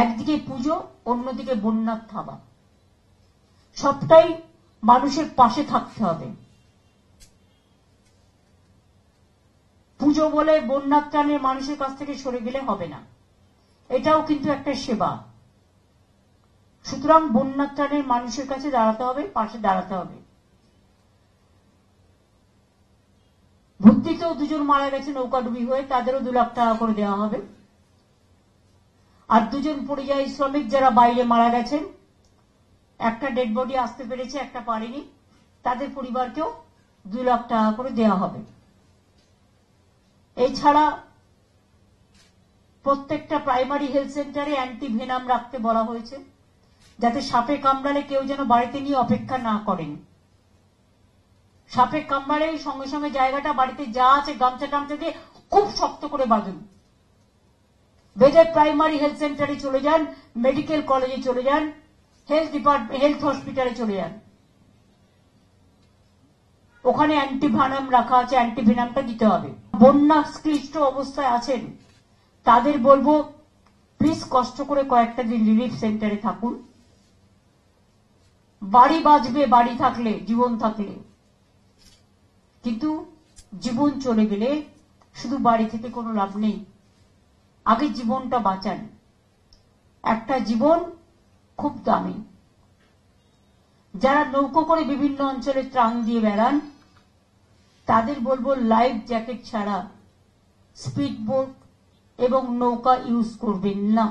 একদিকে পুজো, অন্যদিকে বন্যার থাবা। সবটাই মানুষের পাশে থাকতে হবে। পুজো বলে বন্যার ত্রাণের মানুষের কাছ থেকে সরে গেলে হবে না, এটাও কিন্তু একটা সেবা। সুতরাং বন্যার ত্রাণের মানুষের কাছে দাঁড়াতে হবে, পাশে দাঁড়াতে হবে। ভর্তিতেও দুজন মারা গেছে নৌকাডুবি হয়ে, তাদেরও 2 লাখ টাকা করে দেওয়া হবে। আর দুজন পরিযায়ী শ্রমিক যারা বাইরে মারা গেছেন, একটা ডেড বডি আসতে পেরেছে, একটা পারেনি, তাদের পরিবারকেও 2 লাখ টাকা করে দেওয়া হবে। এছাড়া প্রত্যেকটা প্রাইমারি হেলথ সেন্টারে অ্যান্টিভেনাম রাখতে বলা হয়েছে, যাতে সাপে কামড়ালে কেউ যেন বাড়িতে নিয়ে অপেক্ষা না করেন। সাপে কামড়ালে সঙ্গে সঙ্গে জায়গাটা বাড়িতে যা আছে গামছা টামছা দিয়ে খুব শক্ত করে বাঁধুন। বেডের প্রাইমারি হেলথ সেন্টারে চলে যান, মেডিকেল কলেজে চলে যান, হেলথ হসপিটালে চলে যান, ওখানে অ্যান্টিভেনাম রাখা আছে, অ্যান্টিভেনামটা দিতে হবে। বন্যা ক্লিষ্ট অবস্থায় আছেন তাদের বলবো, প্লিজ কষ্ট করে কয়েকটা দিন রিলিফ সেন্টারে থাকুন। বাড়ি বাঁচবে বাড়ি থাকলে, জীবন থাকলে, কিন্তু জীবন চলে গেলে শুধু বাড়ি থেকে কোনো লাভ নেই। আগে জীবনটা বাঁচান, একটা জীবন খুব দামি। যারা নৌকো করে বিভিন্ন অঞ্চলে ত্রাণ দিয়ে বেড়ান তাদের বলবো, লাইফ জ্যাকেট ছাড়া স্পিড বোট এবং নৌকা ইউজ করবেন না।